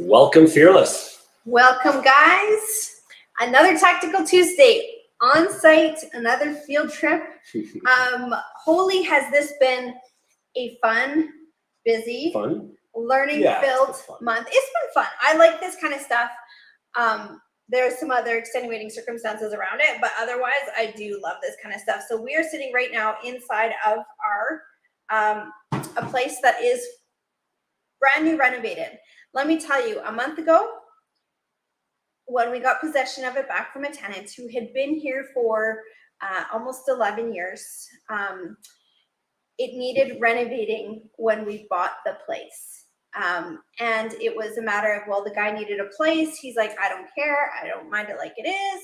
Welcome, Fearless. Welcome, guys. Another Tactical Tuesday on site, another field trip. Holy, has this been a fun, busy, learning-filled month. It's been fun. I like this kind of stuff. There's some other extenuating circumstances around it, but otherwise, I do love this kind of stuff. So we are sitting right now inside of our a place that is brand new, renovated. Let me tell you, a month ago, when we got possession of it back from a tenant who had been here for almost 11 years, it needed renovating when we bought the place. And it was a matter of, well, the guy needed a place. He's like, I don't care. I don't mind it like it is.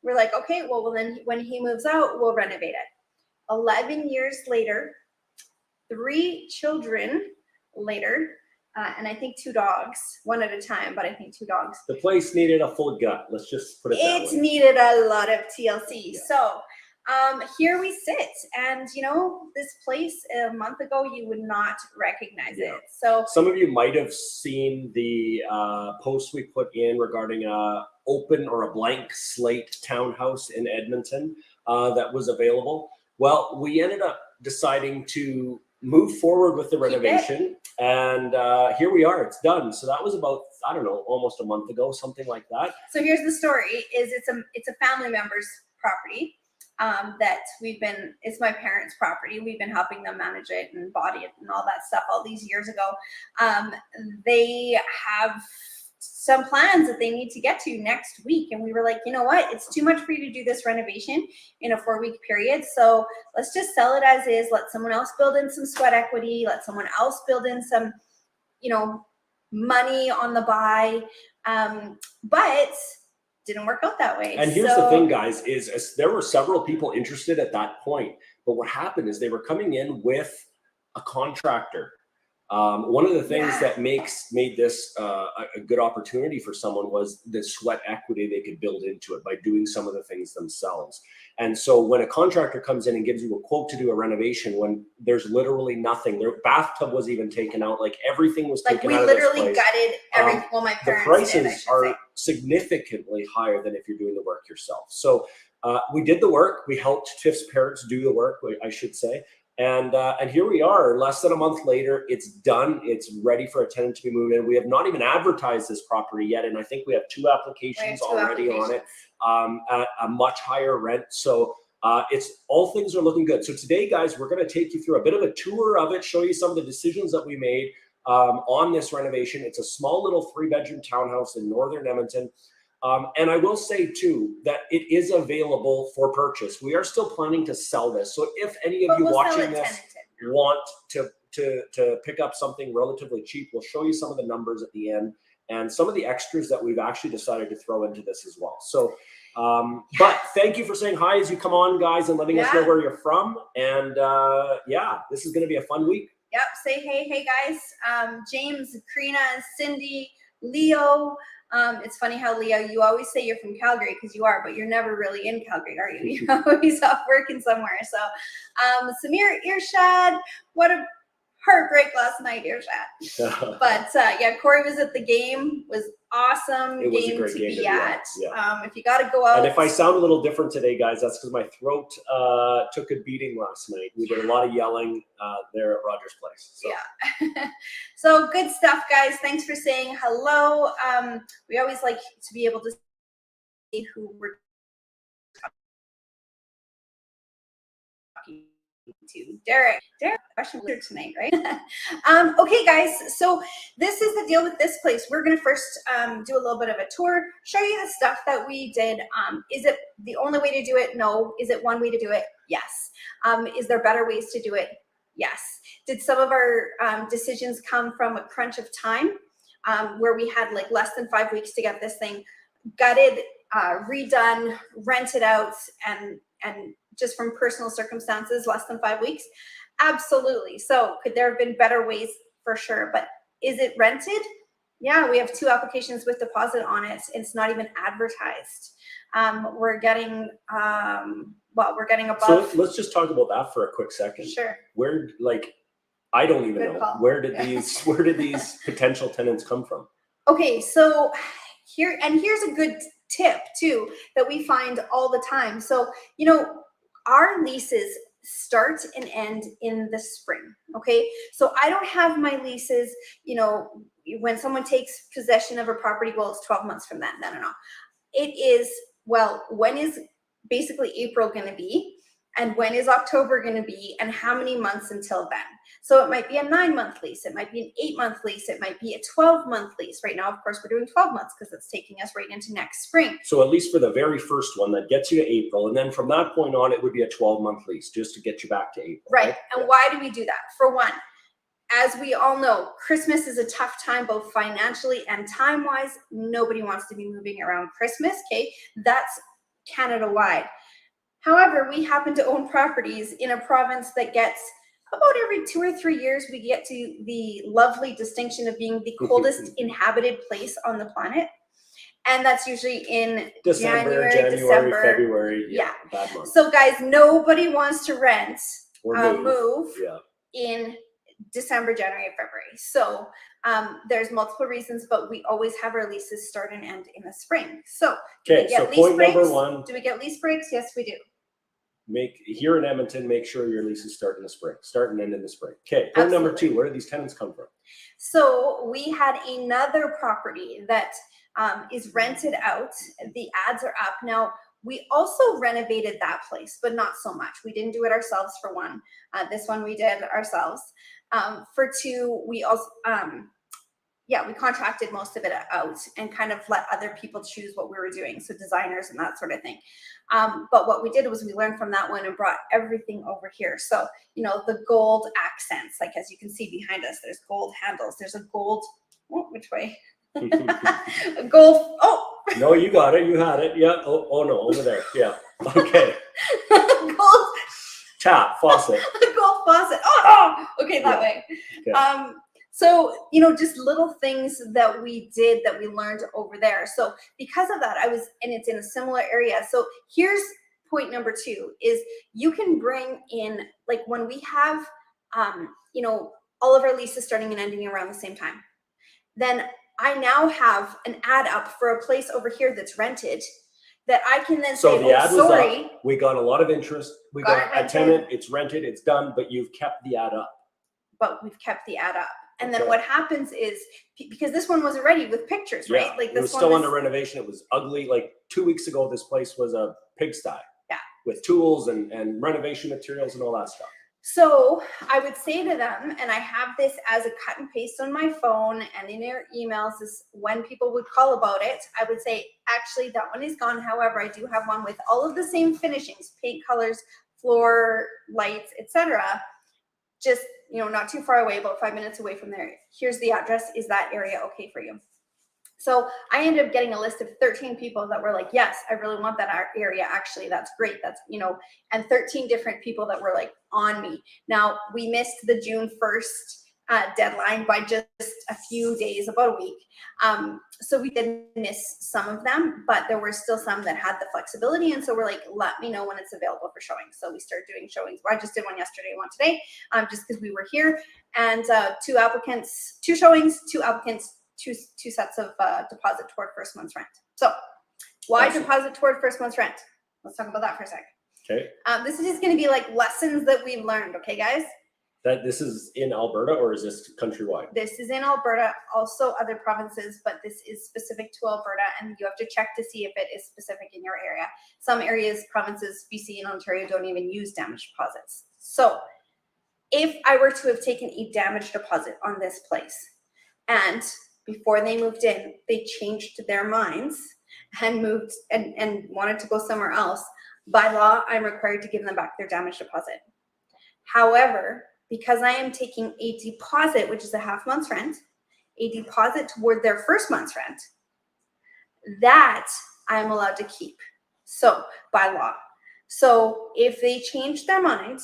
We're like, okay, well then when he moves out, we'll renovate it. 11 years later, 3 children later, and I think 2 dogs, one at a time, but I think 2 dogs. The place needed a full gut. Let's just put it that way. It needed a lot of TLC. Yeah. So here we sit, and you know, this place a month ago, you would not recognize it. So some of you might have seen the post we put in regarding a open or a blank slate townhouse in Edmonton that was available. Well, we ended up deciding to move forward with the renovation, and here we are. It's done. So that was about, I don't know, almost a month ago, something like that. So here's the story: it's a family member's property that it's my parents' property. We've been helping them manage it and bought it and all that stuff all these years ago. They have some plans that they need to get to next week, and we were like, you know what, it's too much for you to do this renovation in a 4-week period, so let's just sell it as is. Let someone else build in some sweat equity, let someone else build in some, you know, money on the buy. But didn't work out that way. And here's the thing, guys, is there were several people interested at that point, but what happened is they were coming in with a contractor. One of the things that made this a good opportunity for someone was the sweat equity they could build into it by doing some of the things themselves. And so when a contractor comes in and gives you a quote to do a renovation, when there's literally nothing, their bathtub was even taken out, like everything was taken out of this place. We literally gutted everything. Well, my parents the prices are significantly higher than if you're doing the work yourself. So we did the work. We helped Tiff's parents do the work, I should say. And here we are, less than a month later. It's done. It's ready for a tenant to be moved in. We have not even advertised this property yet, and I think we have 2 applications already on it at a much higher rent. So it's all things are looking good. So today, guys, we're going to take you through a bit of a tour of it, show you some of the decisions that we made on this renovation. It's a small little 3-bedroom townhouse in northern Edmonton. And I will say too that it is available for purchase. We are still planning to sell this. So if any of you watching this want to pick up something relatively cheap, we'll show you some of the numbers at the end and some of the extras that we've actually decided to throw into this as well. So, but thank you for saying hi as you come on, guys, and letting us know where you're from. And this is going to be a fun week. Yep. Say hey guys. James, Karina, Cindy, Leo. It's funny how, Leo, you always say you're from Calgary, because you are, but you're never really in Calgary, are you? You're always off working somewhere. So Samir, Irshad, what a heartbreak last night, Irshad. But Corey was at the game, was awesome. It was a great game to be at. If you got to go out. And if I sound a little different today, guys, that's because my throat took a beating last night. We did a lot of yelling there at Rogers Place. So. Yeah. So good stuff, guys. Thanks for saying hello. We always like to be able to see who we're talking to. Derek, question here tonight, right? Okay, guys, so this is the deal with this place. We're going to first do a little bit of a tour, show you the stuff that we did. Is it the only way to do it? No. Is it one way to do it? Yes. Is there better ways to do it? Yes. Did some of our decisions come from a crunch of time where we had like less than 5 weeks to get this thing gutted, redone, rented out, and just from personal circumstances, less than 5 weeks? Absolutely. So could there have been better ways? For sure. But is it rented? Yeah, we have 2 applications with deposit on it. It's not even advertised. We're getting above. So let's just talk about that for a quick second. Sure. I don't even know. Where did these potential tenants come from? Okay, so here's a good tip too that we find all the time. So, our leases start and end in the spring. Okay, so I don't have my leases, when someone takes possession of a property, well, it's 12 months from that. No. It is, well, when is basically April going to be? And when is October going to be? And how many months until then? So it might be a 9-month lease. It might be an 8-month lease. It might be a 12-month lease. Right now, of course, we're doing 12 months because it's taking us right into next spring. So at least for the very first one, that gets you to April. And then from that point on, it would be a 12-month lease just to get you back to April. Right. And why do we do that? For one, as we all know, Christmas is a tough time, both financially and time-wise. Nobody wants to be moving around Christmas, okay? That's Canada-wide. However, we happen to own properties in a province that gets about every 2 or 3 years, we get to the lovely distinction of being the coldest inhabited place on the planet. And that's usually in January, December. February. Yeah. Bad month. So guys, nobody wants to rent Or move in December, January, February. So there's multiple reasons, but we always have our leases start and end in the spring. So okay, so point number one. Do we get lease breaks? Yes, we do. Here in Edmonton, make sure your leases start in the spring, start and end in the spring. Okay, point number two, where do these tenants come from? So we had another property that is rented out. The ads are up. Now, we also renovated that place, but not so much. We didn't do it ourselves for one. This one we did ourselves. For two, we also, we contracted most of it out and kind of let other people choose what we were doing. So designers and that sort of thing. But what we did was we learned from that one and brought everything over here. So, the gold accents, like as you can see behind us, there's gold handles. There's a gold, which way? A gold, No, you got it. You had it. Yeah. Oh no, over there. Yeah. Okay. Gold tap, faucet. Gold faucet. Okay, that way. Okay. So, just little things that we did that we learned over there. So because of that, and it's in a similar area. So here's point number two is you can bring in, like when we have, all of our leases starting and ending around the same time, then I now have an ad up for a place over here that's rented that I can then say, the ad was up. We got a lot of interest. We got a tenant, it's rented, it's done, but you've kept the ad up. But we've kept the ad up. And then what happens is, because this one wasn't ready with pictures, right? Like this, it was still under renovation. It was ugly. Like 2 weeks ago, this place was a pigsty. Yeah. With tools and renovation materials and all that stuff. So I would say to them, and I have this as a cut and paste on my phone and in their emails, is when people would call about it, I would say, actually, that one is gone. However, I do have one with all of the same finishings, paint colors, floor, lights, etc. Just, not too far away, about 5 minutes away from there. Here's the address. Is that area okay for you? So I ended up getting a list of 13 people that were like, yes, I really want that area. Actually, that's great. That's, and 13 different people that were like on me. Now, we missed the June 1st deadline by just a few days, about a week. So we did miss some of them, but there were still some that had the flexibility. And so we're like, let me know when it's available for showing. So we started doing showings. I just did one yesterday, one today, just because we were here. And 2 applicants, 2 showings, 2 applicants, two sets of deposit toward first month's rent. So why deposit toward first month's rent? Let's talk about that for a sec. Okay. This is just going to be like lessons that we've learned. Okay, guys? This is in Alberta, or is this countrywide? This is in Alberta, also other provinces, but this is specific to Alberta, and you have to check to see if it is specific in your area. Some areas, provinces, BC and Ontario don't even use damage deposits. So if I were to have taken a damage deposit on this place, and before they moved in, they changed their minds and moved and wanted to go somewhere else, by law, I'm required to give them back their damage deposit. However, because I am taking a deposit, which is a half month's rent, a deposit toward their first month's rent, that I'm allowed to keep. So by law. So if they change their mind,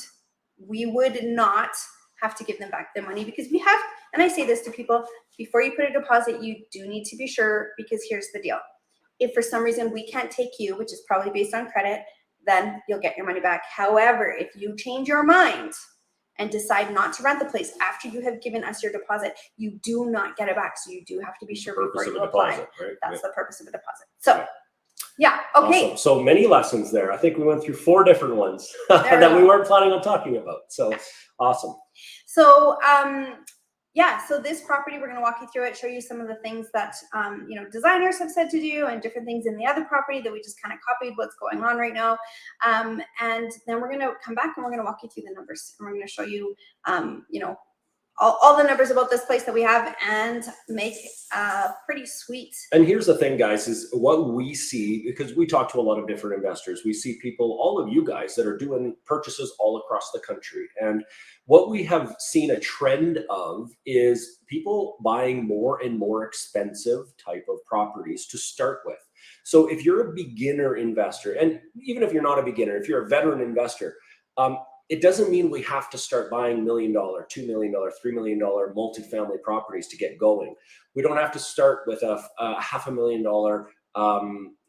we would not have to give them back their money, because we have, and I say this to people, before you put a deposit, you do need to be sure, because here's the deal. If for some reason we can't take you, which is probably based on credit, then you'll get your money back. However, if you change your mind and decide not to rent the place after you have given us your deposit, you do not get it back. So you do have to be sure before you apply. Deposit, right? That's the purpose of a deposit. So yeah, okay. Awesome. So many lessons there. I think we went through 4 different ones that we weren't planning on talking about. So awesome. So yeah, so this property, we're going to walk you through it, show you some of the things that you know, designers have said to do, and different things in the other property that we just kind of copied what's going on right now. And then we're going to come back and we're going to walk you through the numbers, and we're going to show you you know, all the numbers about this place that we have, and make pretty sweet. And here's the thing, guys, is what we see, because we talk to a lot of different investors. We see people, all of you guys, that are doing purchases all across the country. And what we have seen a trend of is people buying more and more expensive type of properties to start with. So if you're a beginner investor, and even if you're not a beginner, if you're a veteran investor, it doesn't mean we have to start buying $1 million, $2 million, $3 million multifamily properties to get going. We don't have to start with a $500,000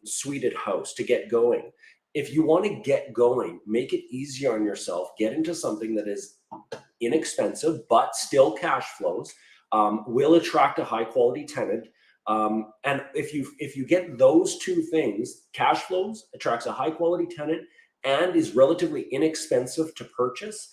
suited house to get going. If you want to get going, make it easier on yourself. Get into something that is inexpensive but still cash flows, will attract a high quality tenant. And if you get those 2 things, cash flows, attracts a high quality tenant, and is relatively inexpensive to purchase,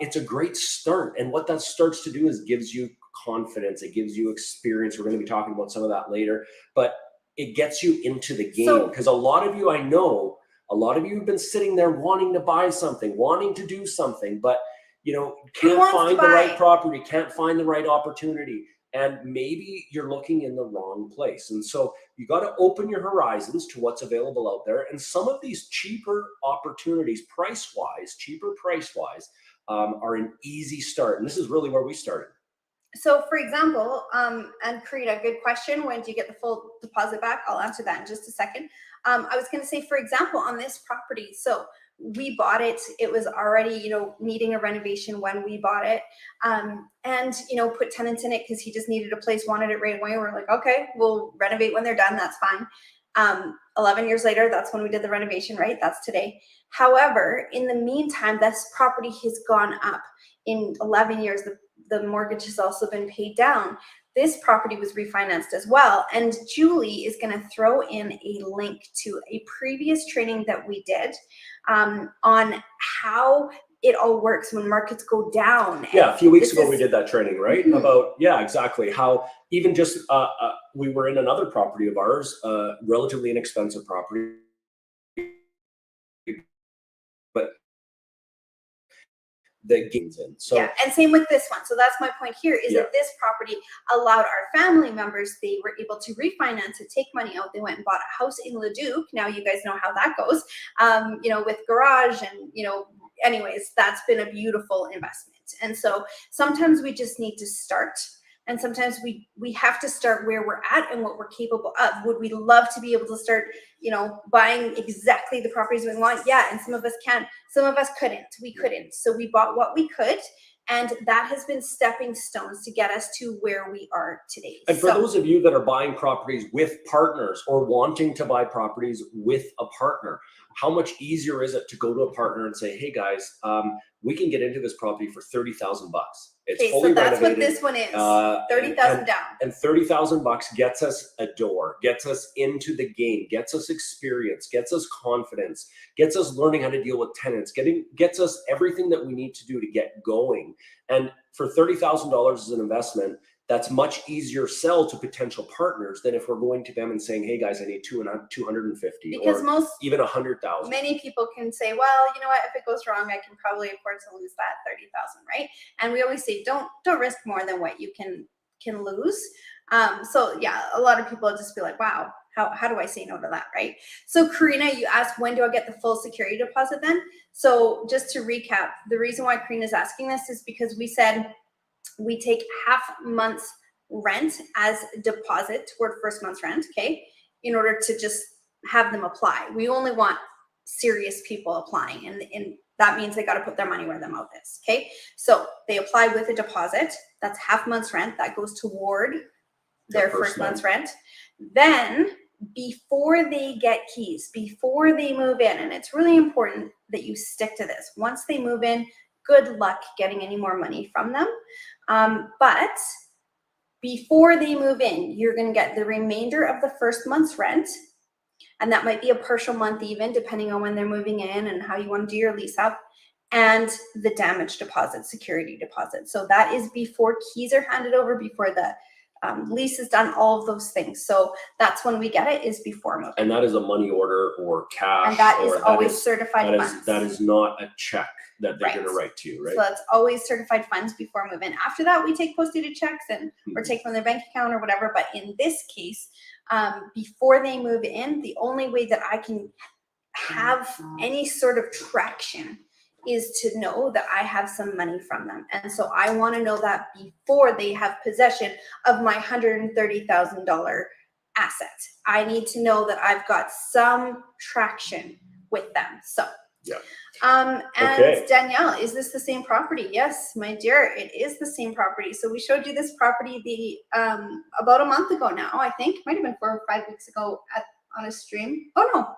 it's a great start. And what that starts to do is gives you confidence. It gives you experience. We're going to be talking about some of that later, but it gets you into the game. Because a lot of you, I know, a lot of you have been sitting there wanting to buy something, wanting to do something, but you know, can't find the right property, can't find the right opportunity. And maybe you're looking in the wrong place. And so you got to open your horizons to what's available out there. And some of these cheaper opportunities, cheaper price-wise, are an easy start. And this is really where we started. So for example, and Karina, good question. When do you get the full deposit back? I'll answer that in just a second. I was going to say, for example, on this property, so we bought it, it was already, you know, needing a renovation when we bought it, and, you know, put tenants in it because he just needed a place, wanted it right away. We're like, okay, we'll renovate when they're done. That's fine. 11 years later, that's when we did the renovation, right? That's today. However, in the meantime, this property has gone up. In 11 years, the mortgage has also been paid down. This property was refinanced as well. And Julie is going to throw in a link to a previous training that we did on how it all works when markets go down. Yeah, a few weeks ago we did that training, right? Mm-hmm. About, yeah, exactly. How even just we were in another property of ours, relatively inexpensive property, but the gains in. So yeah, and same with this one. So that's my point here, is that this property allowed our family members, they were able to refinance it, take money out. They went and bought a house in Leduc. Now you guys know how that goes, you know, with garage and, you know, anyways, that's been a beautiful investment. And so sometimes we just need to start. And sometimes we have to start where we're at and what we're capable of. Would we love to be able to start, you know, buying exactly the properties we want? Yeah, and some of us can, some of us couldn't. We couldn't. So we bought what we could, and that has been stepping stones to get us to where we are today. And for those of you that are buying properties with partners or wanting to buy properties with a partner, how much easier is it to go to a partner and say, hey guys, we can get into this property for $30,000. It's fully so that's renovated. What this one is, 30,000 down. And $30,000 gets us a door, gets us into the game, gets us experience, gets us confidence, gets us learning how to deal with tenants, gets us everything that we need to do to get going. And for $30,000 as an investment, that's much easier sell to potential partners than if we're going to them and saying, hey guys, I need 250 because or even 100,000. Many people can say, well, you know what, if it goes wrong, I can probably afford to lose that 30,000, right? And we always say, don't risk more than what you can lose. So yeah, a lot of people just be like, wow, how do I say no to that, right? So Karina, you asked, when do I get the full security deposit then? So just to recap, the reason why Karina's asking this is because we said, we take half month's rent as deposit toward first month's rent, okay, in order to just have them apply. We only want serious people applying, and that means they got to put their money where their mouth is, okay? So they apply with a deposit. That's half month's rent. That goes toward their first month's rent. Then before they get keys, before they move in, and it's really important that you stick to this. Once they move in, good luck getting any more money from them. But before they move in, you're going to get the remainder of the first month's rent. And that might be a partial month even, depending on when they're moving in and how you want to do your lease up. And the damage deposit, security deposit. So that is before keys are handed over, before the lease is done, all of those things. So that's when we get it, is before moving. And that is a money order or cash. And that is always certified funds. That is not a check that they're Right. going to write to you, right? So that's always certified funds before move in. After that, we take post-dated checks and or take from their bank account or whatever. But in this case, before they move in, the only way that I can have any sort of traction is to know that I have some money from them. And so I want to know that before they have possession of my $130,000 asset. I need to know that I've got some traction with them. So, yeah. And okay. Danielle, is this the same property? Yes, my dear, it is the same property. So we showed you this property about a month ago now, I think. Might have been 4 or 5 weeks ago on a stream. Oh no,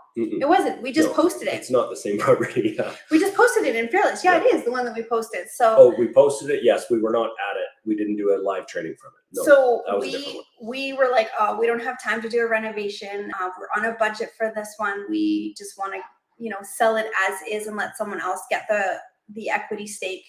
it wasn't. We just posted it. It's not the same property. Yeah. We just posted it in Fearless. Yeah, it is the one that we posted. So oh, we posted it. Yes, we were not at it. We didn't do a live training from it. No, so that was a different one. we were like, oh, we don't have time to do a renovation. We're on a budget for this one. We just want to, you know, sell it as is and let someone else get the equity stake,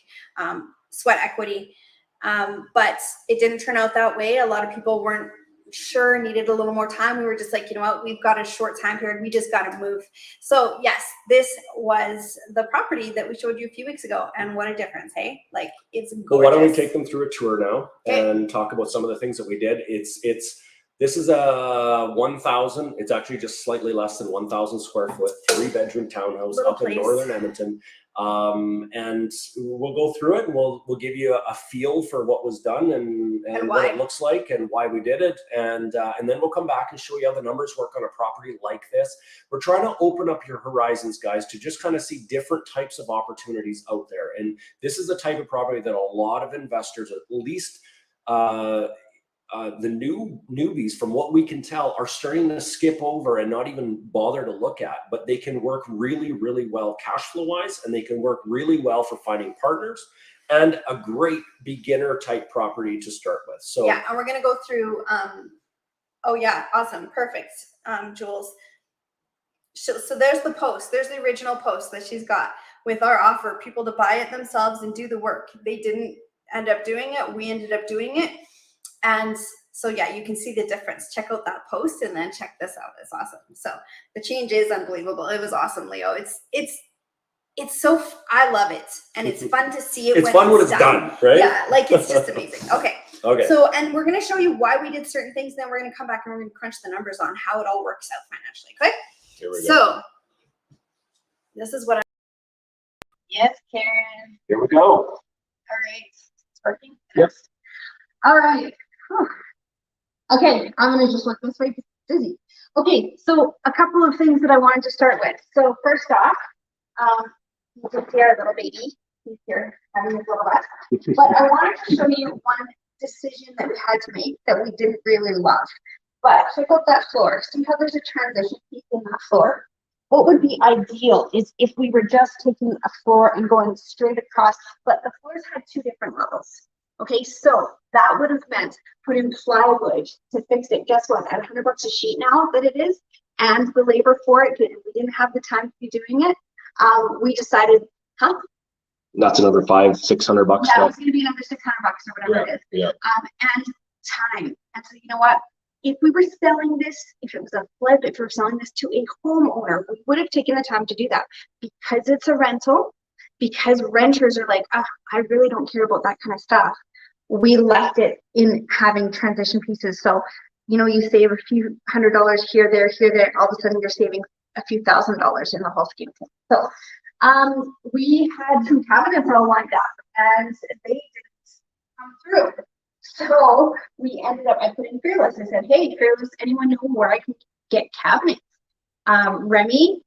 sweat equity. But it didn't turn out that way. A lot of people weren't sure, needed a little more time. We were just like, you know what, we've got a short time period. We just got to move. So yes, this was the property that we showed you a few weeks ago. And what a difference, hey? Like, it's gorgeous. Well, why don't we take them through a tour now and talk about some of the things that we did. This is a 1,000, it's actually just slightly less than 1,000 square foot, 3-bedroom townhouse up in northern Edmonton. And we'll go through it and we'll give you a feel for what was done and what it looks like and why we did it. And then we'll come back and show you how the numbers work on a property like this. We're trying to open up your horizons, guys, to just kind of see different types of opportunities out there. And this is the type of property that a lot of investors, at least, the newbies, from what we can tell, are starting to skip over and not even bother to look at, but they can work really, really well cash flow wise, and they can work really well for finding partners, and a great beginner type property to start with. So yeah, and we're going to go through, oh yeah, awesome. Perfect. Jules. So there's the post, there's the original post that she's got with our offer, people to buy it themselves and do the work. They didn't end up doing it. We ended up doing it. And so, yeah, you can see the difference. Check out that post and then check this out. It's awesome. So the change is unbelievable. It was awesome, Leo. It's so, I love it. And it's fun to see it. It's fun when it's done, right? Yeah, like it's just amazing. Okay. Okay. So, and we're going to show you why we did certain things. Then we're going to come back and we're going to crunch the numbers on how it all works out financially. Okay. Here we go. So this is what yes, Karen. Here we go. All right. It's working. Yep. All right. Whew. Okay, I'm gonna just look this way because it's busy. Okay, so a couple of things that I wanted to start with. So first off, you can see our little baby. He's here having his little rest. But I wanted to show you one decision that we had to make that we didn't really love. But check out that floor. See how there's a transition piece in that floor? What would be ideal is if we were just taking a floor and going straight across, but the floors had 2 different levels. Okay, so that would have meant putting plywood to fix it. Guess what? At $100 a sheet now that it is, and the labor for it, we didn't have the time to be doing it. We decided, that's another $500-600. Yeah, it's going to be another $600 or whatever it is. Yeah. And time. And so you know what? If we were selling this, if it was a flip, if we were selling this to a homeowner, we would have taken the time to do that. Because it's a rental, because renters are like, oh, I really don't care about that kind of stuff. We left it in having transition pieces. So, you know, you save a few $100 here, there, all of a sudden you're saving a few $1,000s in the whole scheme. So we had some cabinets all lined up and they didn't come through. So we ended up, I put in Fearless. I said, hey, Fearless, anyone know where I can get cabinets? Remy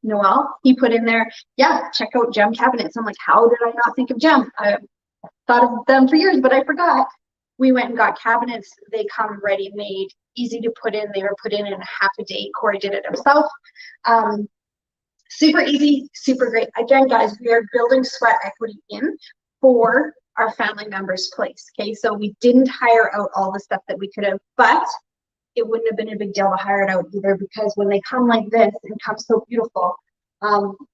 Noel, he put in there, yeah, check out Gem Cabinets. I'm like, how did I not think of Gem? I thought of them for years, but I forgot. We went and got cabinets. They come ready made, easy to put in. They were put in half a day. Corey did it himself. Super easy, super great. Again, guys, we are building sweat equity in for our family members' place. Okay, so we didn't hire out all the stuff that we could have, but it wouldn't have been a big deal to hire it out either, because when they come like this and come so beautiful,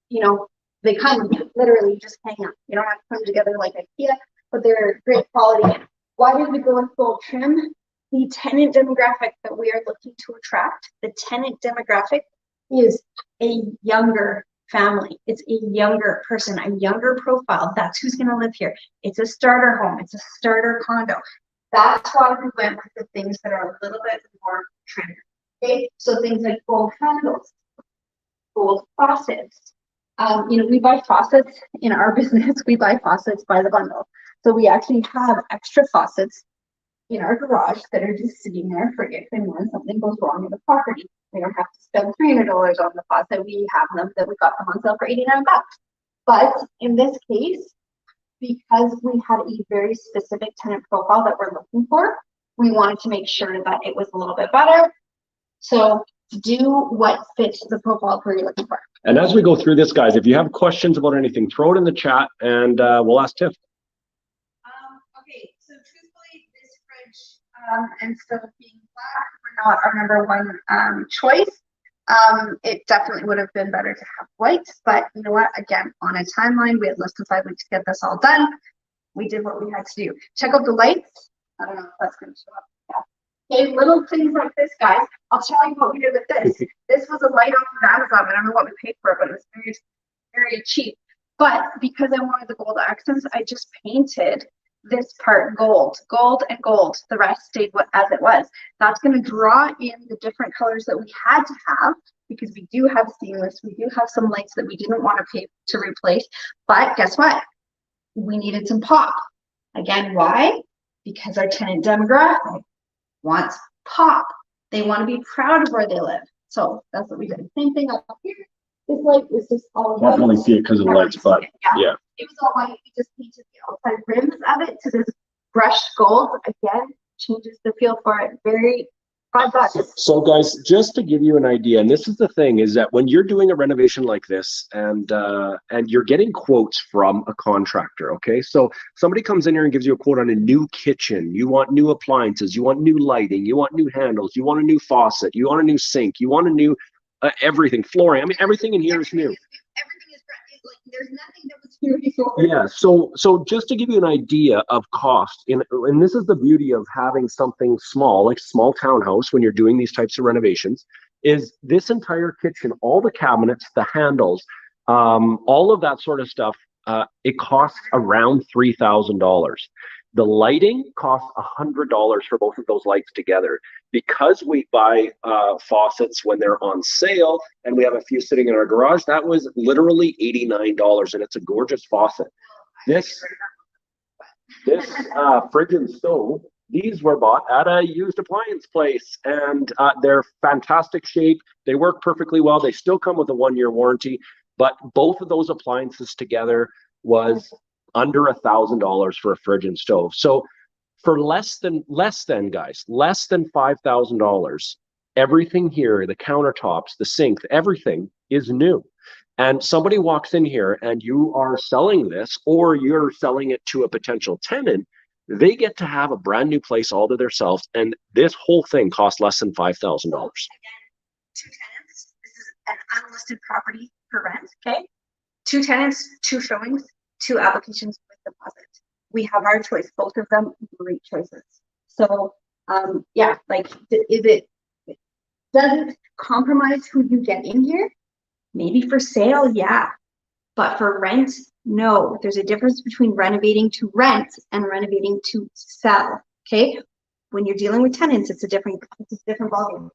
you know, they come literally just hang up. You don't have to put them together like IKEA, but they're great quality. Why did we go with gold trim? The tenant demographic that we are looking to attract, the tenant demographic is a younger family. It's a younger person, a younger profile. That's who's going to live here. It's a starter home. It's a starter condo. That's why we went with the things that are a little bit more trendy. Okay, so things like gold handles, gold faucets. You know, we buy faucets in our business. We buy faucets by the bundle. So we actually have extra faucets in our garage that are just sitting there for if and when something goes wrong in the property. We don't have to spend $300 on the faucet. We have them that we got them on sale for 89 bucks. But in this case, because we had a very specific tenant profile that we're looking for, we wanted to make sure that it was a little bit better. So do what fits the profile you're looking for. And as we go through this, guys, if you have questions about anything, throw it in the chat and we'll ask Tiff. Okay, so truthfully, this fridge instead of being black, we're not our number one choice. It definitely would have been better to have white, but you know what? Again, on a timeline, we had less than 5 weeks to get this all done. We did what we had to do. Check out the lights. I don't know if that's going to show up. Yeah. Okay, little things like this, guys. I'll tell you what we did with this. This was a light off of Amazon. I don't know what we paid for it, but it was very, very cheap. But because I wanted the gold accents, I just painted this part gold, gold and gold. The rest stayed as it was. That's going to draw in the different colors that we had to have, because we do have seamless. We do have some lights that we didn't want to pay to replace. But guess what? We needed some pop. Again, why? Because our tenant demographic wants pop. They want to be proud of where they live. So that's what we did. Same thing up here. This light was just all white. Can't really see it because of the lights, but yeah. It was all white. We just painted the outside rims of it to this brushed gold. Again, changes the feel for it. Very $5. So guys, just to give you an idea, and this is the thing, is that when you're doing a renovation like this and you're getting quotes from a contractor, okay? So somebody comes in here and gives you a quote on a new kitchen. You want new appliances, you want new lighting, you want new handles, you want a new faucet, you want a new sink, you want a new everything, flooring. I mean, everything in here is new. Everything is like there's nothing that was here before. Yeah, so just to give you an idea of cost, and this is the beauty of having something small, like small townhouse, when you're doing these types of renovations, is this entire kitchen, all the cabinets, the handles, all of that sort of stuff, it costs around $3,000. The lighting costs $100 for both of those lights together. Because we buy faucets when they're on sale, and we have a few sitting in our garage, that was literally $89, and it's a gorgeous faucet. This fridge and stove, these were bought at a used appliance place, and they're fantastic shape. They work perfectly well. They still come with a 1-year warranty, but both of those appliances together was under $1,000 for a fridge and stove. So for less than $5,000, everything here, the countertops, the sink, everything is new. And somebody walks in here and you are selling this, or you're selling it to a potential tenant, they get to have a brand new place all to themselves, and this whole thing costs less than $5,000. Again, 2 tenants. This is an unlisted property for rent. Okay, 2 tenants, 2 showings, 2 applications with deposit. We have our choice. Both of them great choices. So yeah, like it doesn't compromise who you get in here. Maybe for sale, yeah, but for rent, no. There's a difference between renovating to rent and renovating to sell. Okay, when you're dealing with tenants, it's a different ballgame.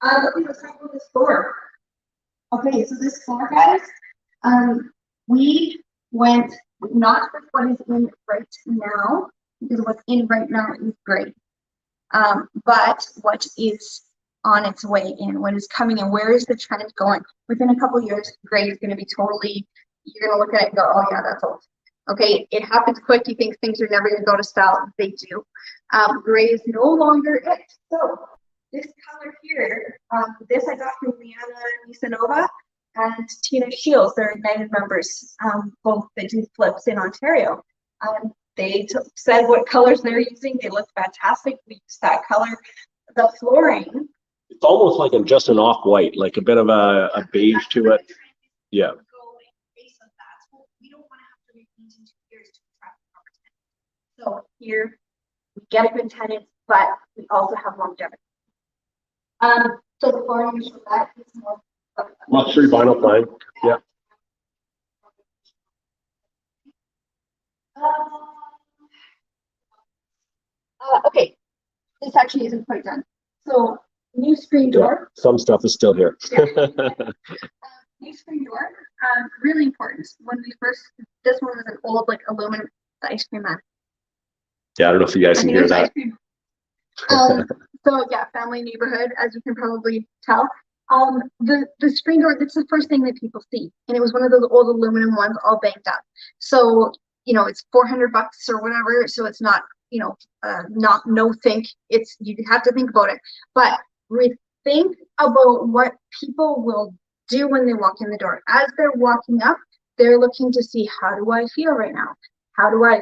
Let's talk about this floor. Okay, so this floor, guys, we went not with what is in right now, because what's in right now is great, but what is on its way in, what is coming in, where is the trend going? Within a couple of years, gray is going to be totally, you're going to look at it and go, oh yeah, that's old. Okay, it happens quick. You think things are never going to go to style. They do. Gray is no longer it. So this color here, this I got from Liana Nisanova. and Tina Shields, they're United members, both that do flips in Ontario. They said what colors they're using. They look fantastic. We use that color. The flooring. It's almost like just an off-white, like a bit of a beige to it. Yeah. So that's what we don't want to have to repaint in 2 years to attract our tenants. So here we get a good tenant, but we also have longevity. So the flooring is that is more Luxury vinyl plank. Yeah. Okay, this actually isn't quite done. So new screen door. Yeah, some stuff is still here. New screen door, really important. When we first, this one was an old like aluminum ice cream man. Yeah, I don't know if you guys can hear that. So yeah, family neighborhood, as you can probably tell. The screen door, that's the first thing that people see. And it was one of those old aluminum ones all banked up. So, you know, it's $400 or whatever. So it's not, you know, no think. It's, you have to think about it. But think about what people will do when they walk in the door. As they're walking up, they're looking to see, how do I feel right now? How do I,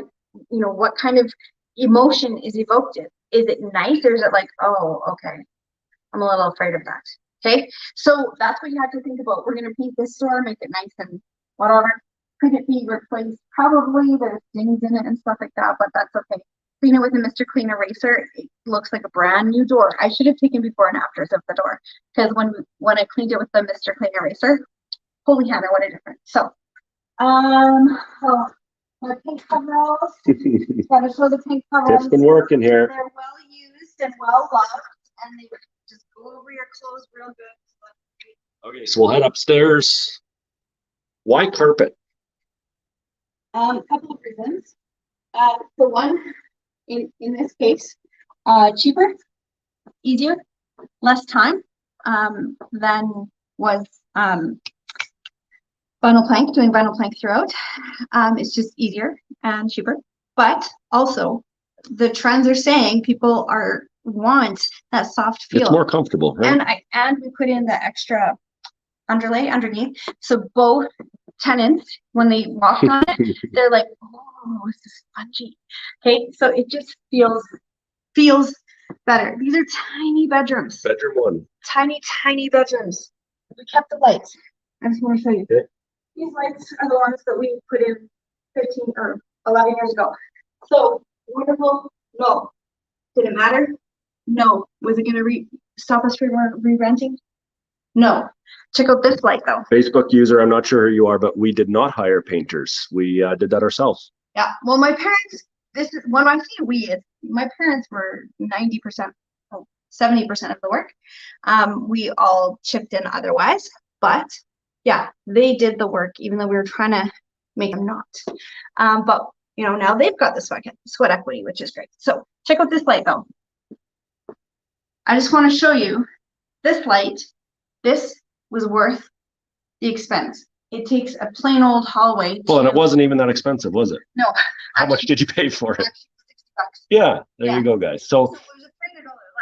you know, what kind of emotion is evoked? Is it nice, or is it like, oh, okay, I'm a little afraid of that? Okay, so that's what you have to think about. We're going to paint this door, make it nice and whatever. Could it be replaced? Probably. There's dings in it and stuff like that, but that's okay. Clean it with a Mr. Clean eraser. It looks like a brand new door. I should have taken before and afters of the door, because when I cleaned it with the Mr. Clean eraser, holy Hannah, what a difference. So, my pink coveralls. Gotta show the pink coveralls. It's been working here. They're well used and well loved, and they just go over your clothes real good. Okay, so we'll head upstairs. Why carpet? A couple of reasons. For one, in this case, cheaper, easier, less time than was vinyl plank. Doing vinyl plank throughout, it's just easier and cheaper. But also, the trends are saying people want that soft feel. It's more comfortable, right? And we put in the extra underlay underneath, so both tenants, when they walk on it, they're like, oh, this is spongy. Okay, so it just feels better. These are tiny bedrooms. Bedroom one. Tiny bedrooms. We kept the lights. I just want to show you. Okay. These lights are the ones that we put in 15 or 11 years ago. So wonderful. No. Did it matter? No. Was it going to stop us from re-renting? No. Check out this light though. Facebook user, I'm not sure who you are, but we did not hire painters. We did that ourselves. Yeah. Well, my parents, this is when I say my parents were 90%, 70% of the work. We all chipped in otherwise, but yeah, they did the work, even though we were trying to make them not. But you know, now they've got the sweat equity, which is great. So check out this light though. I just want to show you this light. This was worth the expense. It takes a plain old hallway. Well, and it wasn't even that expensive, was it? No. How much did you pay for it? $60. Yeah, there you go, guys. So It was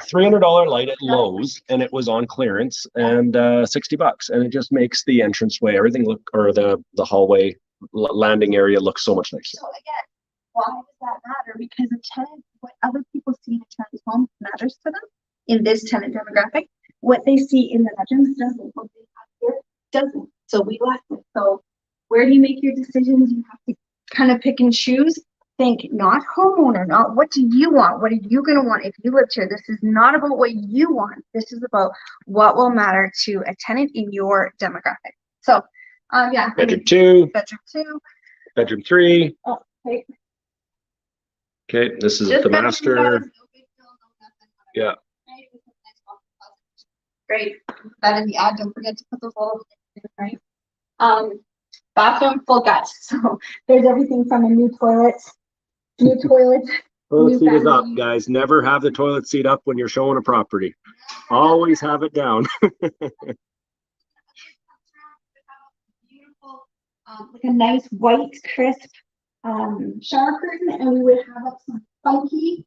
a $300 light. $300 light at Lowe's, and it was on clearance, and $60, and it just makes the entranceway, everything look, or the hallway landing area look so much nicer. So again, why does that matter? Because a tenant, what other people see in a tenant's home matters to them in this tenant demographic. What they see in the bedrooms doesn't. What they have here doesn't. So we left it. So where do you make your decisions? You have to kind of pick and choose. Think not homeowner, not what do you want? What are you going to want if you lived here? This is not about what you want. This is about what will matter to a tenant in your demographic. So, yeah. Bedroom two. Bedroom two. Bedroom three. Oh, okay. Okay, this is Just the bedroom master. one, no big deal, no nothing, Yeah. Great. That in the ad. Don't forget to put those little things in, right? Bathroom full guts. So there's everything from a new toilet. Toilet seat is up, family. guys. Never have the toilet seat up when you're showing a property. Always have it down. Beautiful, like a nice white crisp shower curtain, and we would have up some funky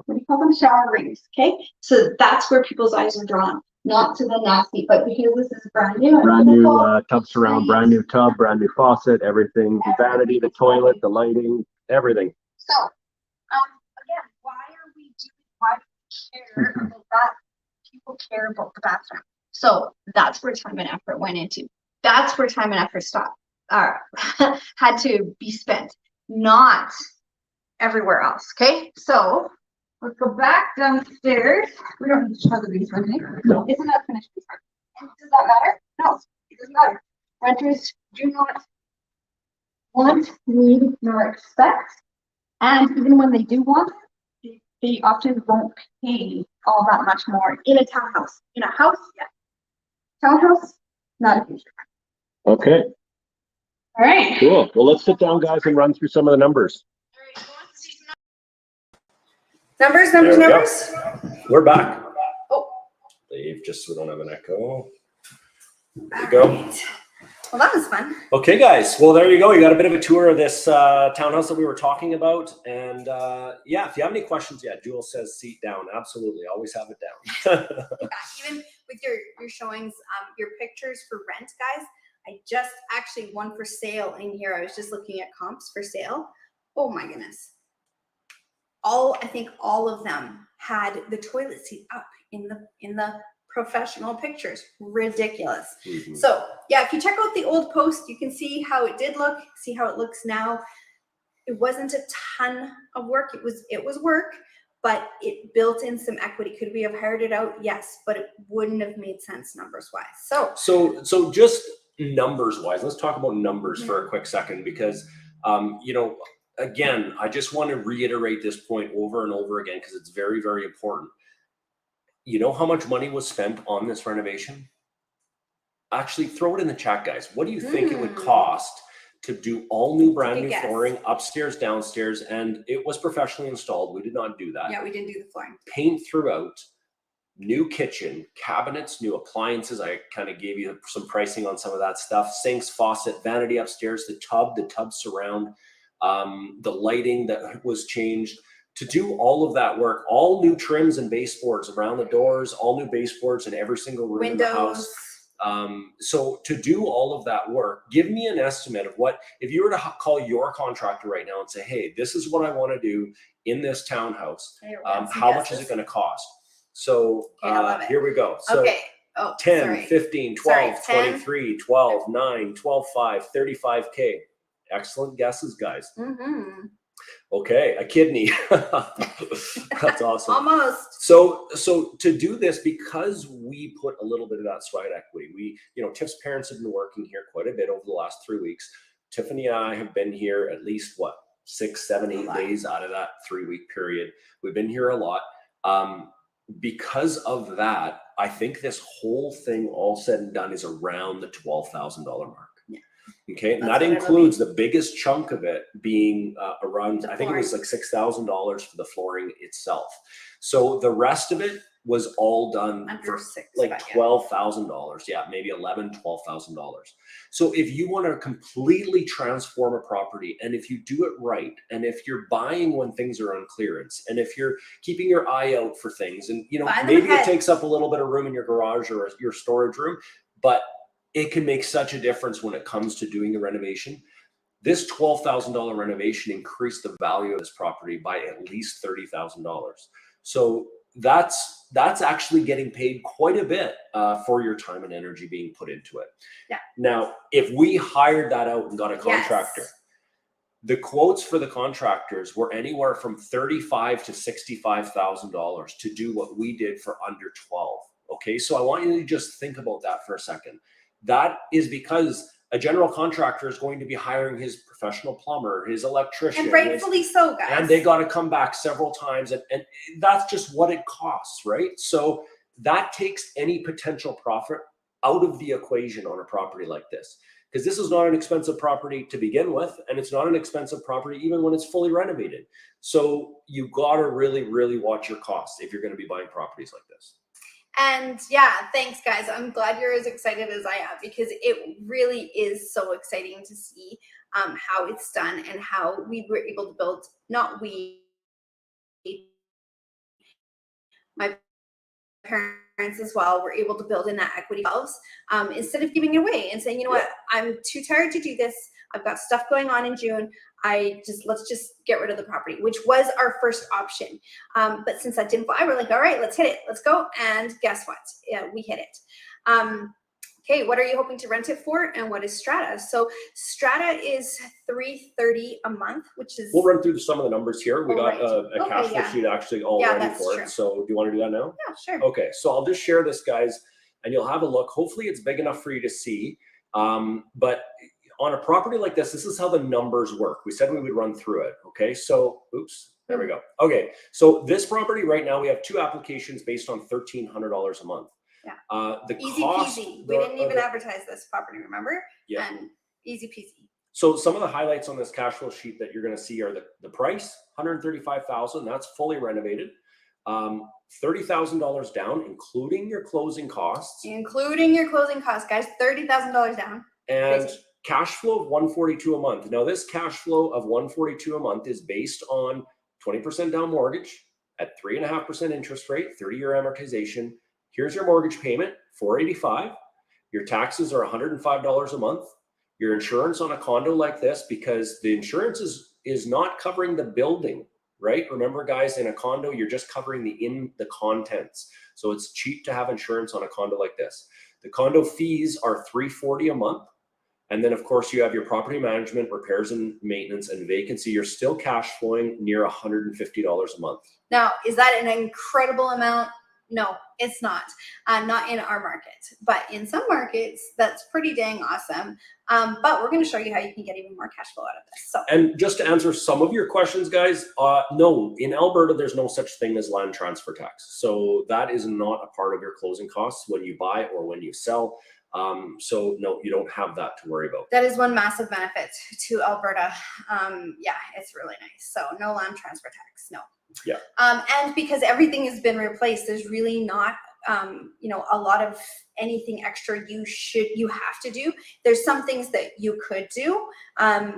what do you call them, shower rings. Okay, so that's where people's eyes are drawn. not to the nasty, but because this is brand new. Brand new tub surround, brand new tub, brand new faucet, everything, the vanity, the toilet, the lighting, everything. So, again, why do we care about that? People care about the bathroom. So that's where time and effort went into. That's where time and effort had to be spent, not everywhere else. Okay, so let's go back downstairs. We don't need to show the basement, okay? No. Isn't that finished basement? And does that matter? No, it doesn't matter. Renters do not want, need, nor expect, and even when they do want, they often won't pay all that much more in a townhouse. In a house, yeah. Townhouse, not a huge difference. Okay, All right. cool. Well, let's sit down, guys, and run through some of the numbers. Numbers. There we go. Numbers. We're back. Oh. Dave, just so we don't have an echo. There you go. Right. Well, that was fun. Okay, guys. Well, there you go. You got a bit of a tour of this townhouse that we were talking about. And yeah, if you have any questions, yeah, Jewel says seat down. Absolutely. Always have it down. Yeah, even with your showings, your pictures for rent, guys. I just actually one for sale in here. I was just looking at comps for sale. Oh my goodness. I think all of them had the toilet seat up in the professional pictures. Ridiculous. Mhm. So yeah, if you check out the old post, you can see how it did look, see how it looks now. It wasn't a ton of work. It was work, but it built in some equity. Could we have hired it out? Yes, but it wouldn't have made sense numbers wise. So just numbers wise, let's talk about numbers for a quick second, because you know, again, I just want to reiterate this point over and over again because it's very, very important. You know how much money was spent on this renovation? Actually, throw it in the chat, guys. What do you think it would cost to do all new, brand new flooring upstairs, downstairs? And it was professionally installed. We did not do that. Yeah, we didn't do the flooring. Paint throughout, new kitchen, cabinets, new appliances. I kind of gave you some pricing on some of that stuff. Sinks, faucet, vanity upstairs, the tub surround, the lighting that was changed. To do all of that work, all new trims and baseboards around the doors, all new baseboards in every single room in the house. So to do all of that work, give me an estimate of what, if you were to call your contractor right now and say, hey, this is what I want to do in this townhouse, how much is it going to cost? So here we go. So okay. 10, 15, 12, 23, 12, 9, 12, 5, 35K. Excellent guesses, guys. Mm-hmm. Okay, a kidney. That's awesome. Almost. So to do this, because we put a little bit of that sweat equity, Tiff's parents have been working here quite a bit over the last 3 weeks. Tiffany and I have been here at least 6, 7, 8 days out of that 3-week period. We've been here a lot. Because of that, I think this whole thing all said and done is around the $12,000 mark. Okay, and that includes the biggest chunk of it being around, I think it was like $6,000 for the flooring itself. So the rest of it was all done for like $12,000. Yeah, maybe $12,000. So if you want to completely transform a property, and if you do it right, and if you're buying when things are on clearance, and if you're keeping your eye out for things, and maybe it takes up a little bit of room in your garage or your storage room, but it can make such a difference when it comes to doing the renovation. This $12,000 renovation increased the value of this property by at least $30,000. So that's actually getting paid quite a bit for your time and energy being put into it. Yeah. Now, if we hired that out and got a contractor, the quotes for the contractors were anywhere from $35,000 to $65,000 to do what we did for under 12. Okay, so I want you to just think about that for a second. That is because a general contractor is going to be hiring his professional plumber, his electrician. And rightfully so, guys. And they got to come back several times. And that's just what it costs, right? So that takes any potential profit out of the equation on a property like this. Because this is not an expensive property to begin with. And it's not an expensive property even when it's fully renovated. So you got to really, really watch your costs if you're going to be buying properties like this. And yeah, thanks guys. I'm glad you're as excited as I am, because it really is so exciting to see how it's done and how we were able to build, not we, my parents as well were able to build in that equity themselves, instead of giving it away and saying, you know what, I'm too tired to do this. I've got stuff going on in June. Let's just get rid of the property, which was our first option. But since that didn't fly, we're like, all right, let's hit it. Let's go. And guess what? Yeah, we hit it. Okay, what are you hoping to rent it for, and what is strata? So strata is $330 a month, which is. We'll run through some of the numbers here. We got a cash flow yeah. sheet actually all ready that's for true. it. So do you want to do that now? Yeah, sure. Okay, so I'll just share this, guys, and you'll have a look. Hopefully it's big enough for you to see. But on a property like this is how the numbers work. We said we would run through it. Okay, so oops, there we go. Okay, so this property right now, we have 2 applications based on $1,300 a month. Yeah. The Easy cost, peasy. We didn't even advertise this property, remember? Yeah. And easy peasy. So some of the highlights on this cash flow sheet that you're going to see are the price, $135,000. That's fully renovated. $30,000 down, including your closing costs. Including your closing costs, guys. $30,000 down. And Crazy. cash flow of $142 a month. Now this cash flow of $142 a month is based on 20% down mortgage at 3.5% interest rate, 30-year amortization. Here's your mortgage payment, $485. Your taxes are $105 a month. Your insurance on a condo like this, because the insurance is not covering the building, right? Remember, guys, in a condo, you're just covering the contents. So it's cheap to have insurance on a condo like this. The condo fees are $340 a month. And then, of course, you have your property management, repairs and maintenance, and vacancy. You're still cash flowing near $150 a month. Now, is that an incredible amount? No, it's not. Not in our market, but in some markets, that's pretty dang awesome. But we're going to show you how you can get even more cash flow out of this. So, and just to answer some of your questions, guys, no, in Alberta, there's no such thing as land transfer tax. So that is not a part of your closing costs when you buy or when you sell. So no, you don't have that to worry about. that is one massive benefit to Alberta. Yeah, it's really nice. So no land transfer tax, no. Yeah. And because everything has been replaced, there's really not, a lot of anything extra you have to do. There's some things that you could do.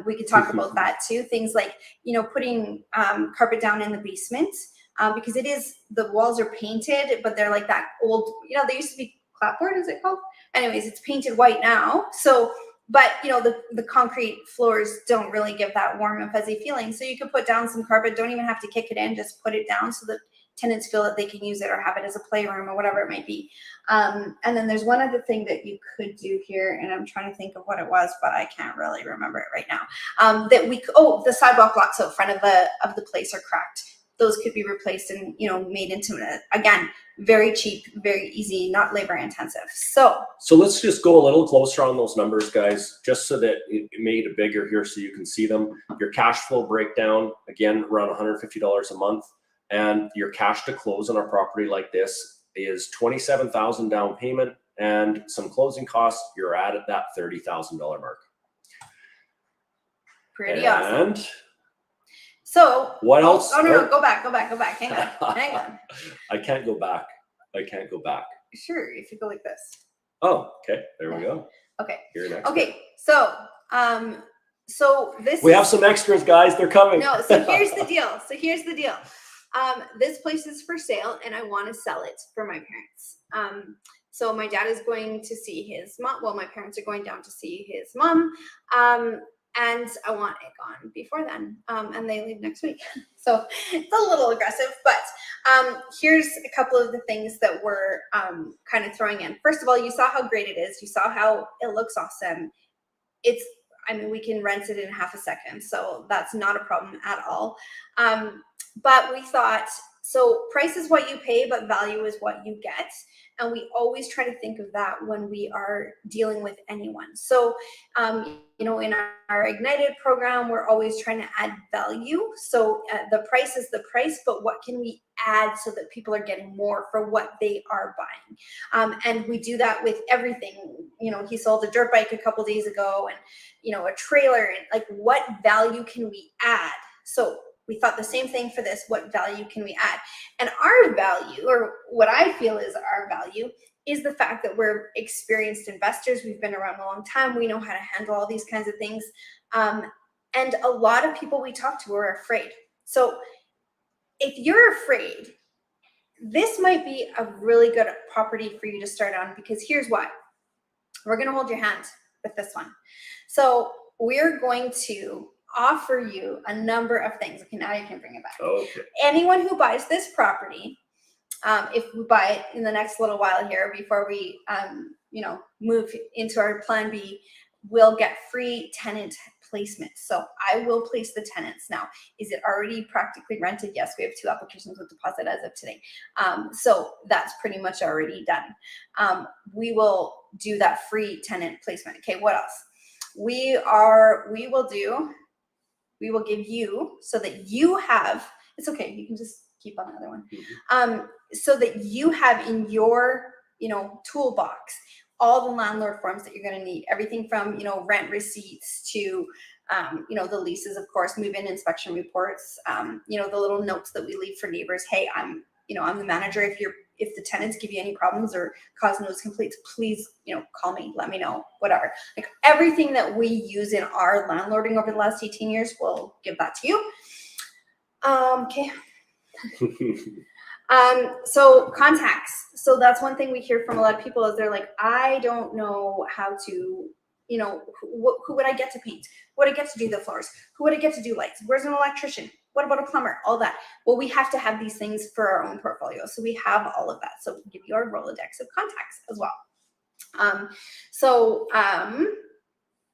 We could talk about that too. Things like, putting carpet down in the basement, because the walls are painted, but they're like that old, they used to be clapboard, is it called? Anyways, it's painted white now. So, but the concrete floors don't really give that warm and fuzzy feeling. So you could put down some carpet, don't even have to kick it in, just put it down so that tenants feel that they can use it or have it as a playroom or whatever it might be. And then there's one other thing that you could do here, and I'm trying to think of what it was, but I can't really remember it right now. The sidewalk blocks out front of the place are cracked. Those could be replaced and made into, again, very cheap, very easy, not labor intensive. So let's just go a little closer on those numbers, guys, just so that it made it bigger here so you can see them. Your cash flow breakdown, again, around $150 a month, and your cash to close on a property like this is $27,000 down payment and some closing costs. You're at that $30,000 mark. Pretty awesome. And so what else? Oh no, go back. Hang on. I can't go back. Sure, if you go like this. Oh, okay. There we go. Okay. Here next. Okay. So we have some extras, guys. They're coming. No, so here's the deal. This place is for sale and I want to sell it for my parents. So my dad is going to see his mom. Well, my parents are going down to see his mom. And I want it gone before then. And they leave next week. So it's a little aggressive, but here's a couple of the things that we're kind of throwing in. First of all, you saw how great it is. You saw how it looks awesome. We can rent it in half a second. So that's not a problem at all. But we thought, so price is what you pay, but value is what you get. And we always try to think of that when we are dealing with anyone. So, in our Ignited program, we're always trying to add value. So the price is the price, but what can we add so that people are getting more for what they are buying? And we do that with everything. He sold a dirt bike a couple days ago and, a trailer, and like, what value can we add? So we thought the same thing for this. What value can we add? And our value, or what I feel is our value, is the fact that we're experienced investors. We've been around a long time. We know how to handle all these kinds of things. And a lot of people we talk to are afraid. So if you're afraid, this might be a really good property for you to start on, because here's why. We're going to hold your hand with this one. So we're going to offer you a number of things. Okay, now you can bring it back. Okay. Anyone who buys this property, if we buy it in the next little while here before we, move into our plan B, will get free tenant placement. So I will place the tenants. Now, is it already practically rented? Yes, we have 2 applications with deposit as of today. So that's pretty much already done. We will do that free tenant placement. Okay, what else? We will give you, so that you have, it's okay, you can just keep on the other one. So that you have in your, toolbox, all the landlord forms that you're going to need, everything from, rent receipts to, the leases, of course, move-in inspection reports, the little notes that we leave for neighbors. Hey, I'm the manager. If the tenants give you any problems or cause notice complaints, please, call me, let me know, whatever. Like everything that we use in our landlording over the last 18 years, we'll give that to you. Okay. So contacts. So that's one thing we hear from a lot of people is they're like, I don't know how to, who would I get to paint? Who would I get to do the floors? Who would I get to do lights? Where's an electrician? What about a plumber? All that. Well, we have to have these things for our own portfolio. So we have all of that. So we give you our Rolodex of contacts as well.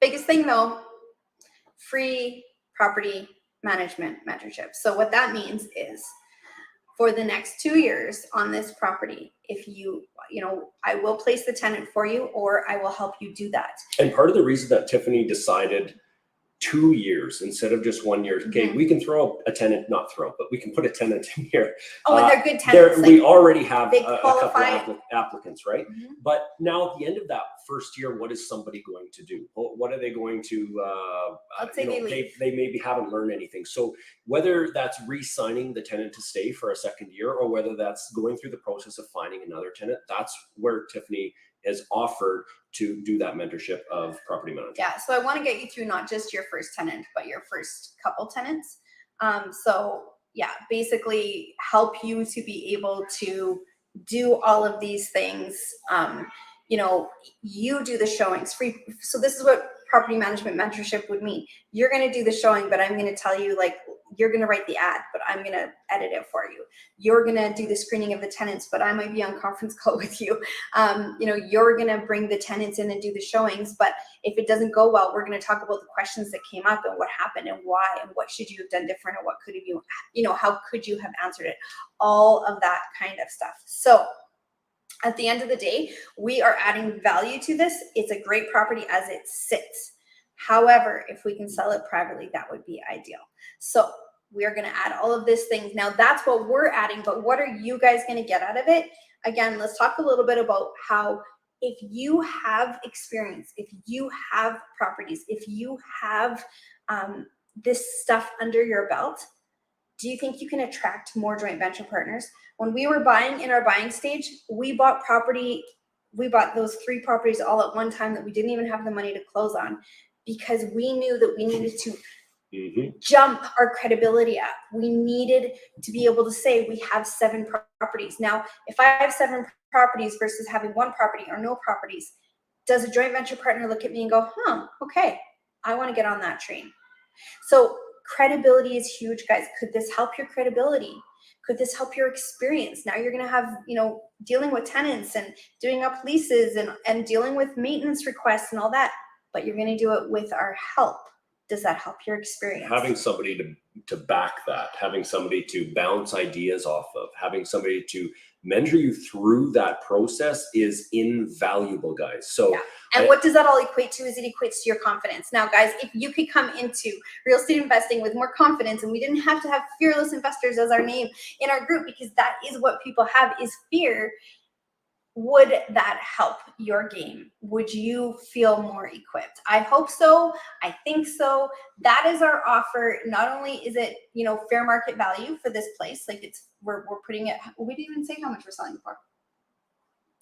Biggest thing though, free property management mentorship. So what that means is for the next 2 years on this property, if I will place the tenant for you, or I will help you do that. And part of the reason that Tiffany decided 2 years instead of just 1 year. Okay, we can throw a tenant, but we can put a tenant in here. Oh, and they're good tenants. We already have a couple applicants, right? Mm-hmm. But now at the end of that first year, what is somebody going to do? What are they going to, let's say they leave. They maybe haven't learned anything. So whether that's re-signing the tenant to stay for a second year, or whether that's going through the process of finding another tenant, that's where Tiffany has offered to do that mentorship of property management. Yeah, so I want to get you through not just your first tenant, but your first couple tenants. Basically help you to be able to do all of these things. You do the showings free. So this is what property management mentorship would mean. You're going to do the showing, but I'm going to tell you, like, you're going to write the ad, but I'm going to edit it for you. You're going to do the screening of the tenants, but I might be on conference call with you. You're going to bring the tenants in and do the showings, but if it doesn't go well, we're going to talk about the questions that came up and what happened and why and what should you have done different, or what could you, how could you have answered it? All of that kind of stuff. So at the end of the day, we are adding value to this. It's a great property as it sits. However, if we can sell it privately, that would be ideal. So we are going to add all of these things. Now that's what we're adding, but what are you guys going to get out of it? Again, let's talk a little bit about how, if you have experience, if you have properties, if you have this stuff under your belt, do you think you can attract more joint venture partners? When we were buying in our buying stage, we bought those 3 properties all at one time that we didn't even have the money to close on, because we knew that we needed to jump our credibility up. We needed to be able to say we have 7 properties. Now, if I have 7 properties versus having 1 property or no properties, does a joint venture partner look at me and go, okay, I want to get on that train? So credibility is huge, guys. Could this help your credibility? Could this help your experience? Now you're going to have, dealing with tenants and doing up leases and dealing with maintenance requests and all that, but you're going to do it with our help. Does that help your experience? Having somebody to back that, having somebody to bounce ideas off of, having somebody to mentor you through that process is invaluable, guys. So, yeah. And what does that all equate to? Is it equates to your confidence. Now, guys, if you could come into real estate investing with more confidence, and we didn't have to have fearless investors as our name in our group, because that is what people have, is fear. Would that help your game? Would you feel more equipped? I hope so. I think so. That is our offer. Not only is it, fair market value for this place, like we're putting it, we didn't even say how much we're selling it for.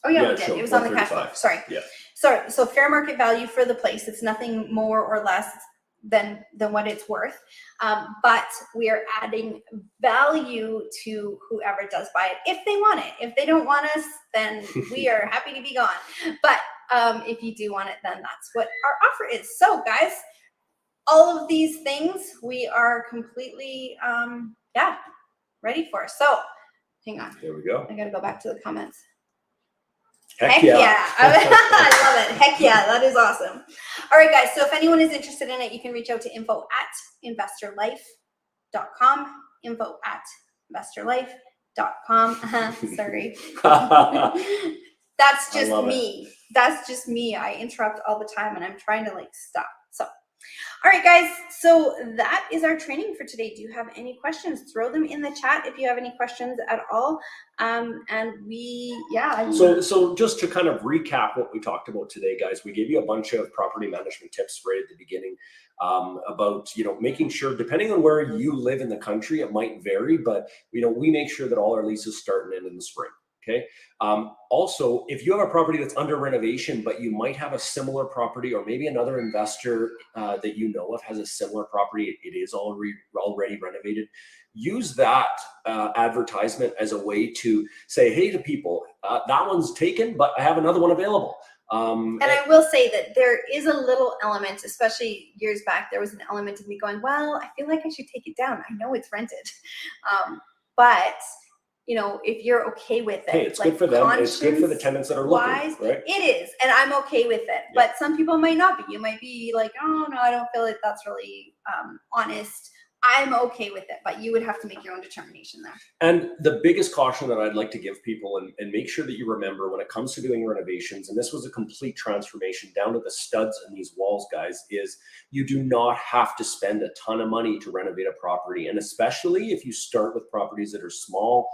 Oh yeah, we did. It was on the cash flow. Sorry. Yeah. So fair market value for the place. It's nothing more or less. than what it's worth. But we are adding value to whoever does buy it if they want it. If they don't want us, then we are happy to be gone. But if you do want it, then that's what our offer is. So guys, all of these things we are completely ready for. So hang on. There we go. I gotta go back to the comments. Heck yeah. I love it. Heck yeah, that is awesome. All right, guys. So if anyone is interested in it, you can reach out to info@investorlife.com. Info@investorlife.com. Sorry. That's just me. That's just me. I interrupt all the time and I'm trying to like stop. So, all right, guys. So that is our training for today. Do you have any questions? Throw them in the chat if you have any questions at all. And So just to kind of recap what we talked about today, guys, we gave you a bunch of property management tips right at the beginning about, making sure, depending on where you live in the country, it might vary, but, we make sure that all our leases start and end in the spring. Okay. Also, if you have a property that's under renovation, but you might have a similar property, or maybe another investor that you know of has a similar property, it is already renovated, use that advertisement as a way to say, hey, to people, that one's taken, but I have another one available. And I will say that there is a little element, especially years back, there was an element of me going, well, I feel like I should take it down. I know it's rented. But if you're okay with it, hey, it's good for them. It's good for the tenants that are looking, right? It is, and I'm okay with it. Yeah. But some people might not be. You might be like, oh no, I don't feel like that's really honest. I'm okay with it, but you would have to make your own determination there. And the biggest caution that I'd like to give people, and make sure that you remember when it comes to doing renovations, and this was a complete transformation down to the studs in these walls, guys, is you do not have to spend a ton of money to renovate a property. And especially if you start with properties that are small,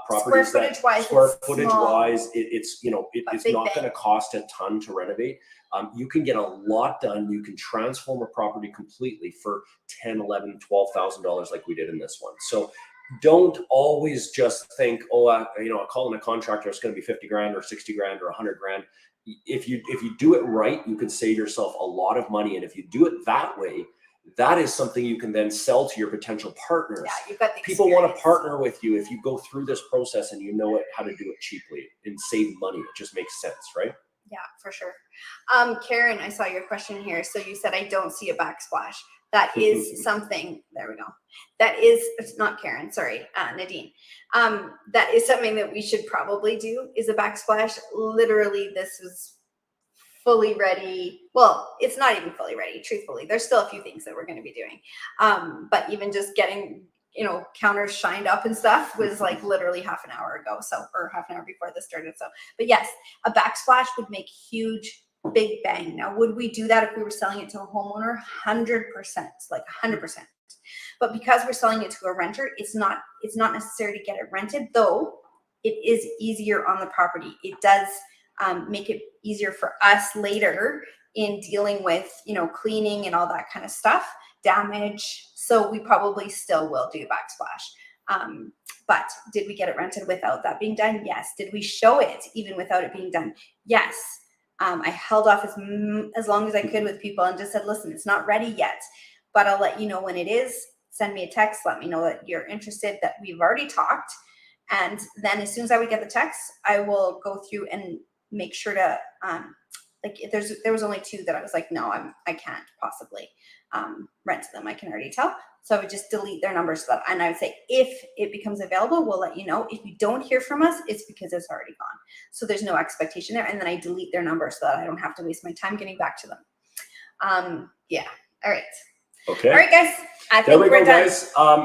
properties square footage wise, it's not going to cost a ton to renovate. You can get a lot done. You can transform a property completely for $10,000, $11,000, $12,000 like we did in this one. So don't always just think, calling a contractor, it's going to be 50 grand or 60 grand or 100 grand. If you do it right, you can save yourself a lot of money. And if you do it that way, that is something you can then sell to your potential partners. Yeah, you've got the people want to partner with you if you go through this process and you know how to do it cheaply and save money. It just makes sense, right? Yeah, for sure. Karen, I saw your question here. So you said, I don't see a backsplash. That is something, there we go. It's not Karen, sorry, Nadine. That is something that we should probably do, is a backsplash. Literally, this was fully ready. Well, it's not even fully ready, truthfully. There's still a few things that we're going to be doing. But even just getting, counters shined up and stuff was like literally half an hour ago. So, or half an hour before this started. So, but yes, a backsplash would make huge, big bang. Now, would we do that if we were selling it to a homeowner? 100%, like 100%. But because we're selling it to a renter, it's not necessary to get it rented, though it is easier on the property. It does make it easier for us later in dealing with, cleaning and all that kind of stuff, damage. So we probably still will do backsplash. But did we get it rented without that being done? Yes. Did we show it even without it being done? Yes. I held off as long as I could with people and just said, listen, it's not ready yet, but I'll let you know when it is. Send me a text. Let me know that you're interested, that we've already talked. And then as soon as I would get the text, I will go through and make sure to, there was only 2 that I was like, no, I can't possibly rent them. I can already tell. So I would just delete their numbers. And I would say, if it becomes available, we'll let you know. If you don't hear from us, it's because it's already gone. So there's no expectation there. And then I delete their numbers so that I don't have to waste my time getting back to them. Yeah. All right. Okay. All right, guys. I there think we we're go, done.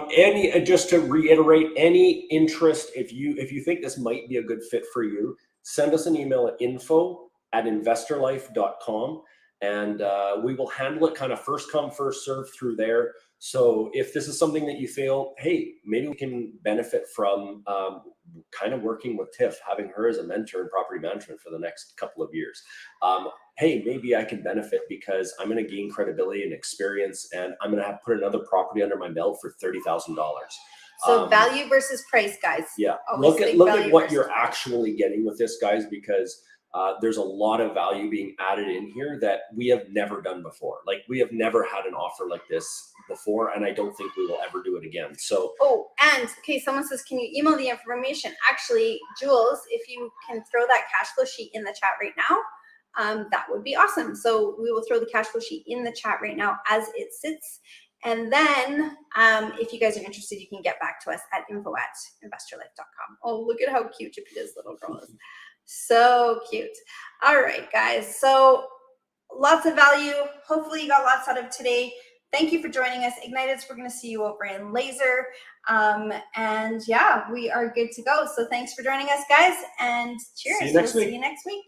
Guys. Just to reiterate, any interest, if you think this might be a good fit for you, send us an email at info@investorlife.com, and we will handle it kind of first come, first serve through there. So if this is something that you feel, hey, maybe we can benefit from kind of working with Tiff, having her as a mentor in property management for the next couple of years. Hey, maybe I can benefit because I'm going to gain credibility and experience, and I'm going to have put another property under my belt for $30,000. So value versus price, guys. Yeah, Always look at what you're actually getting with this, guys, because There's a lot of value being added in here that we have never done before. Like we have never had an offer like this before, and I don't think we will ever do it again. So, oh, and okay, someone says, can you email the information? Actually, Jules, if you can throw that cash flow sheet in the chat right now, that would be awesome. So we will throw the cash flow sheet in the chat right now as it sits. And then if you guys are interested, you can get back to us at info@investorlife.com. Oh, look at how cute Jupiter's little girl is. So cute. All right, guys. So lots of value. Hopefully you got lots out of today. Thank you for joining us. Igniteds, we're going to see you over in Laser. And yeah, we are good to go. So thanks for joining us, guys. And cheers. See you next week. See you next week.